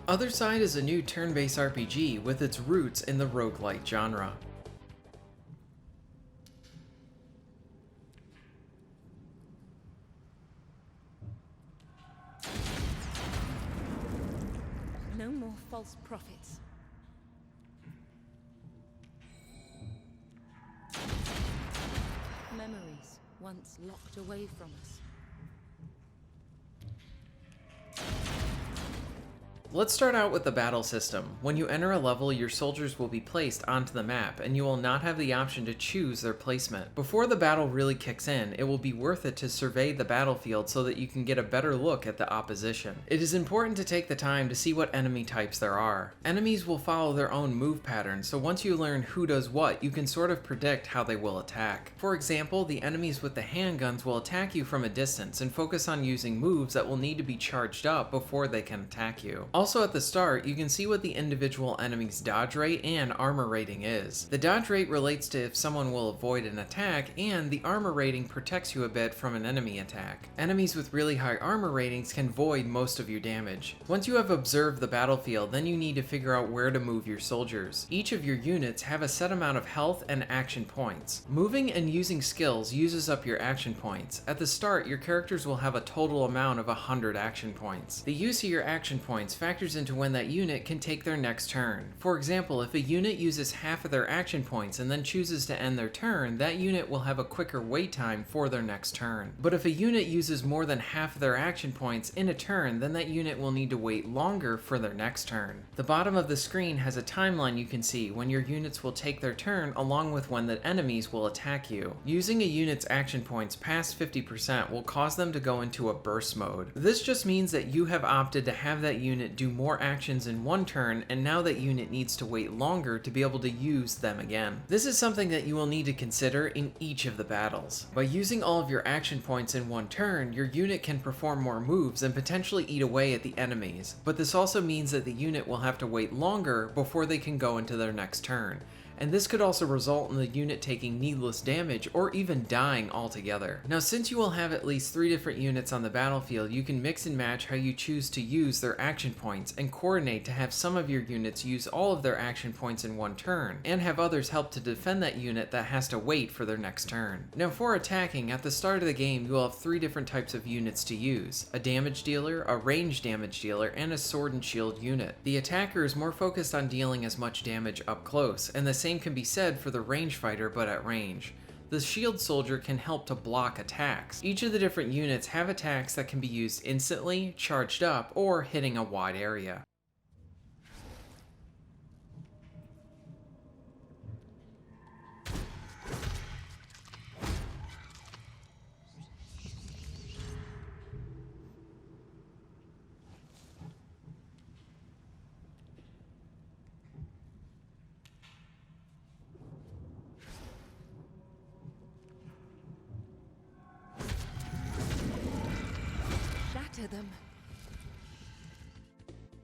Othercide is a new turn-based RPG with its roots in the roguelite genre. No more false prophets. Memories once locked away from us. Let's start out with the battle system. When you enter a level, your soldiers will be placed onto the map, and you will not have the option to choose their placement. Before the battle really kicks in, it will be worth it to survey the battlefield so that you can get a better look at the opposition. It is important to take the time to see what enemy types there are. Enemies will follow their own move patterns, so once you learn who does what, you can sort of predict how they will attack. For example, the enemies with the handguns will attack you from a distance and focus on using moves that will need to be charged up before they can attack you. Also at the start, you can see what the individual enemy's dodge rate and armor rating is. The dodge rate relates to if someone will avoid an attack, and the armor rating protects you a bit from an enemy attack. Enemies with really high armor ratings can void most of your damage. Once you have observed the battlefield, then you need to figure out where to move your soldiers. Each of your units have a set amount of health and action points. Moving and using skills uses up your action points. At the start, your characters will have a total amount of 100 action points. The use of your action points factors into when that unit can take their next turn. For example, if a unit uses half of their action points and then chooses to end their turn, that unit will have a quicker wait time for their next turn. But if a unit uses more than half of their action points in a turn, then that unit will need to wait longer for their next turn. The bottom of the screen has a timeline you can see when your units will take their turn along with when the enemies will attack you. Using a unit's action points past 50% will cause them to go into a burst mode. This just means that you have opted to have that unit do more actions in one turn, and now that unit needs to wait longer to be able to use them again. This is something that you will need to consider in each of the battles. By using all of your action points in one turn, your unit can perform more moves and potentially eat away at the enemies, but this also means that the unit will have to wait longer before they can go into their next turn. And this could also result in the unit taking needless damage or even dying altogether. Now, since you will have at least 3 different units on the battlefield, you can mix and match how you choose to use their action points and coordinate to have some of your units use all of their action points in one turn, and have others help to defend that unit that has to wait for their next turn. Now, for attacking, at the start of the game, you will have 3 different types of units to use: a damage dealer, a ranged damage dealer, and a sword and shield unit. The attacker is more focused on dealing as much damage up close, and the same can be said for the range fighter, but at range. The shield soldier can help to block attacks. Each of the different units have attacks that can be used instantly, charged up, or hitting a wide area. Shatter them.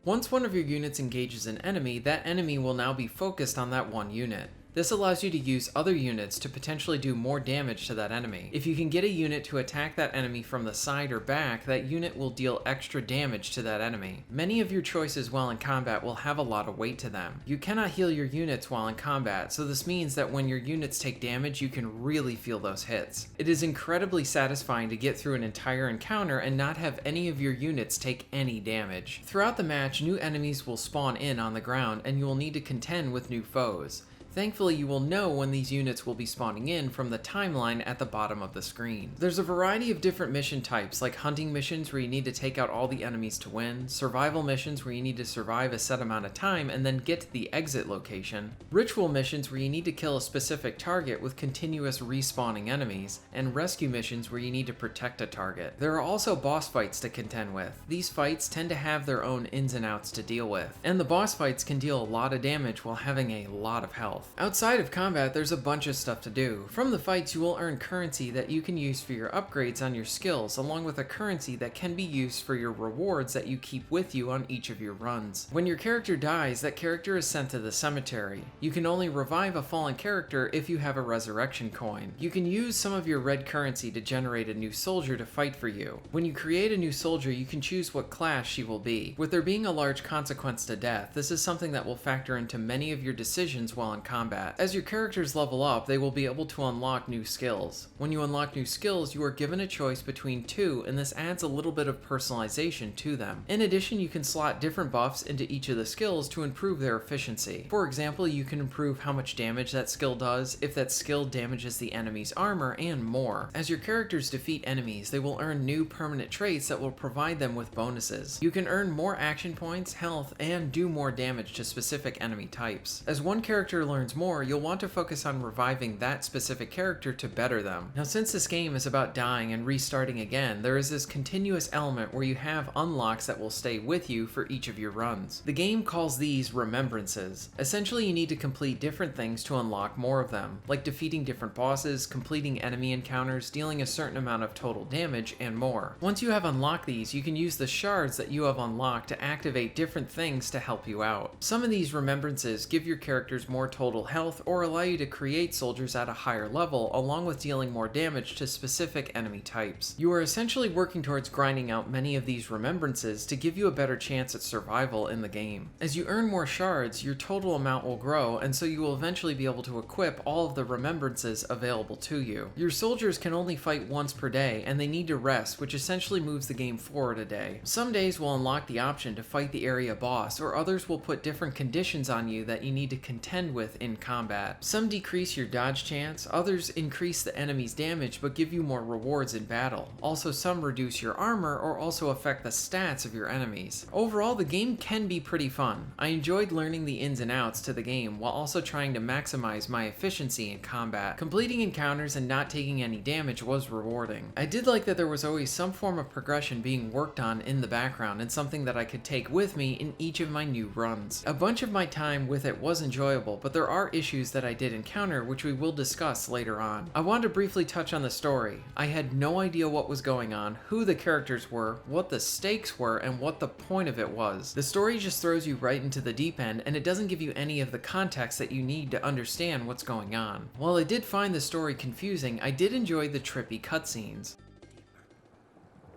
Once one of your units engages an enemy, that enemy will now be focused on that one unit. This allows you to use other units to potentially do more damage to that enemy. If you can get a unit to attack that enemy from the side or back, that unit will deal extra damage to that enemy. Many of your choices while in combat will have a lot of weight to them. You cannot heal your units while in combat, so this means that when your units take damage, you can really feel those hits. It is incredibly satisfying to get through an entire encounter and not have any of your units take any damage. Throughout the match, new enemies will spawn in on the ground, and you will need to contend with new foes. Thankfully, you will know when these units will be spawning in from the timeline at the bottom of the screen. There's a variety of different mission types, like hunting missions where you need to take out all the enemies to win, survival missions where you need to survive a set amount of time and then get to the exit location, ritual missions where you need to kill a specific target with continuous respawning enemies, and rescue missions where you need to protect a target. There are also boss fights to contend with. These fights tend to have their own ins and outs to deal with, and the boss fights can deal a lot of damage while having a lot of health. health. Outside of combat, there's a bunch of stuff to do. From the fights, you will earn currency that you can use for your upgrades on your skills, along with a currency that can be used for your rewards that you keep with you on each of your runs. When your character dies, that character is sent to the cemetery. You can only revive a fallen character if you have a resurrection coin. You can use some of your red currency to generate a new soldier to fight for you. When you create a new soldier, you can choose what class she will be. With there being a large consequence to death, this is something that will factor into many of your decisions while in combat. As your characters level up, they will be able to unlock new skills. When you unlock new skills, you are given a choice between two, and this adds a little bit of personalization to them. In addition, you can slot different buffs into each of the skills to improve their efficiency. For example, you can improve how much damage that skill does, if that skill damages the enemy's armor, and more. As your characters defeat enemies, they will earn new permanent traits that will provide them with bonuses. You can earn more action points, health, and do more damage to specific enemy types. As one character learns more, you'll want to focus on reviving that specific character to better them. Now, since this game is about dying and restarting again, there is this continuous element where you have unlocks that will stay with you for each of your runs. The game calls these remembrances. Essentially, you need to complete different things to unlock more of them, like defeating different bosses, completing enemy encounters, dealing a certain amount of total damage, and more. Once you have unlocked these, you can use the shards that you have unlocked to activate different things to help you out. Some of these remembrances give your characters more total health or allow you to create soldiers at a higher level, along with dealing more damage to specific enemy types. You are essentially working towards grinding out many of these remembrances to give you a better chance at survival in the game. As you earn more shards, your total amount will grow, and so you will eventually be able to equip all of the remembrances available to you. Your soldiers can only fight once per day, and they need to rest, which essentially moves the game forward a day. Some days will unlock the option to fight the area boss, or others will put different conditions on you that you need to contend with in combat. Some decrease your dodge chance, others increase the enemy's damage but give you more rewards in battle. Also, some reduce your armor or also affect the stats of your enemies. Overall, the game can be pretty fun. I enjoyed learning the ins and outs to the game while also trying to maximize my efficiency in combat. Completing encounters and not taking any damage was rewarding. I did like that there was always some form of progression being worked on in the background and something that I could take with me in each of my new runs. A bunch of my time with it was enjoyable, but there are issues that I did encounter which we will discuss later on. I want to briefly touch on the story. I had no idea what was going on, who the characters were, what the stakes were, and what the point of it was. The story just throws you right into the deep end, and it doesn't give you any of the context that you need to understand what's going on. While I did find the story confusing, I did enjoy the trippy cutscenes.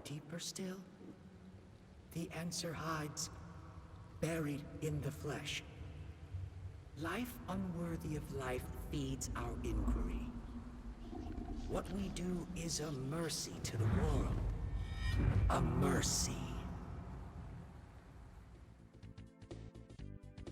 Deeper still? The answer hides, buried in the flesh. Life unworthy of life feeds our inquiry. What we do is a mercy to the world. A mercy.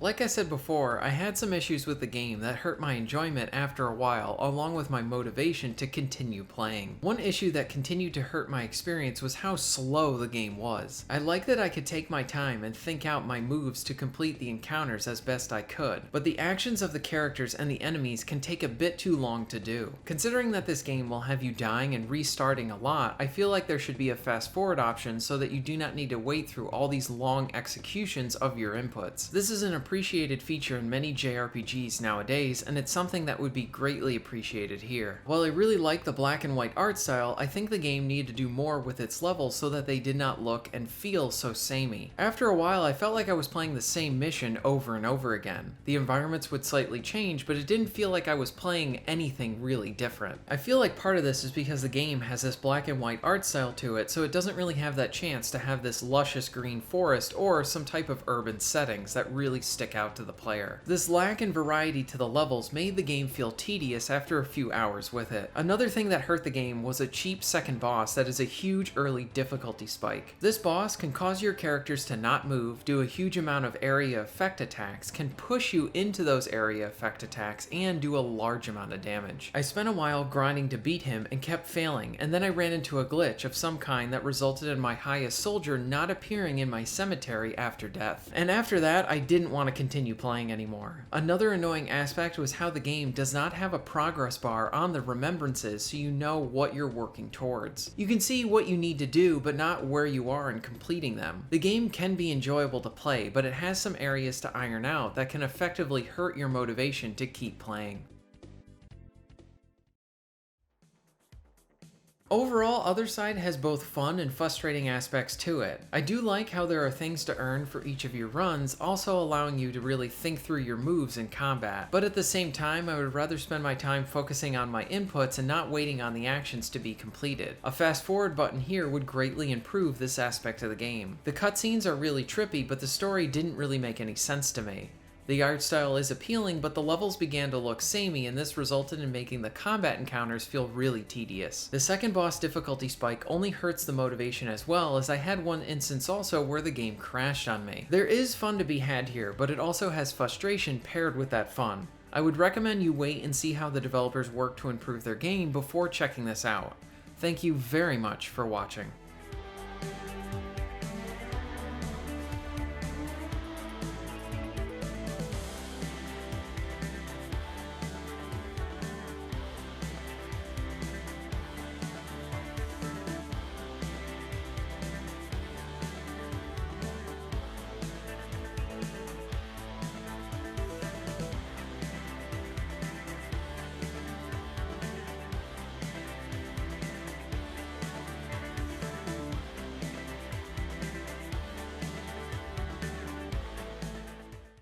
Like I said before, I had some issues with the game that hurt my enjoyment after a while, along with my motivation to continue playing. One issue that continued to hurt my experience was how slow the game was. I like that I could take my time and think out my moves to complete the encounters as best I could, but the actions of the characters and the enemies can take a bit too long to do. Considering that this game will have you dying and restarting a lot, I feel like there should be a fast forward option so that you do not need to wait through all these long executions of your inputs. This is an appreciated feature in many JRPGs nowadays, and it's something that would be greatly appreciated here. While I really like the black and white art style, I think the game needed to do more with its levels so that they did not look and feel so samey. After a while, I felt like I was playing the same mission over and over again. The environments would slightly change, but it didn't feel like I was playing anything really different. I feel like part of this is because the game has this black and white art style to it, so it doesn't really have that chance to have this luscious green forest or some type of urban settings that really stick out to the player. This lack in variety to the levels made the game feel tedious after a few hours with it. Another thing that hurt the game was a cheap second boss that is a huge early difficulty spike. This boss can cause your characters to not move, do a huge amount of area effect attacks, can push you into those area effect attacks, and do a large amount of damage. I spent a while grinding to beat him and kept failing, and then I ran into a glitch of some kind that resulted in my highest soldier not appearing in my cemetery after death. And after that, I didn't want to to continue playing anymore. Another annoying aspect was how the game does not have a progress bar on the remembrances so you know what you're working towards. You can see what you need to do, but not where you are in completing them. The game can be enjoyable to play, but it has some areas to iron out that can effectively hurt your motivation to keep playing. Overall, Othercide has both fun and frustrating aspects to it. I do like how there are things to earn for each of your runs, also allowing you to really think through your moves in combat. But at the same time, I would rather spend my time focusing on my inputs and not waiting on the actions to be completed. A fast forward button here would greatly improve this aspect of the game. The cutscenes are really trippy, but the story didn't really make any sense to me. The art style is appealing, but the levels began to look samey, and this resulted in making the combat encounters feel really tedious. The second boss difficulty spike only hurts the motivation as well, as I had one instance also where the game crashed on me. There is fun to be had here, but it also has frustration paired with that fun. I would recommend you wait and see how the developers work to improve their game before checking this out. Thank you very much for watching.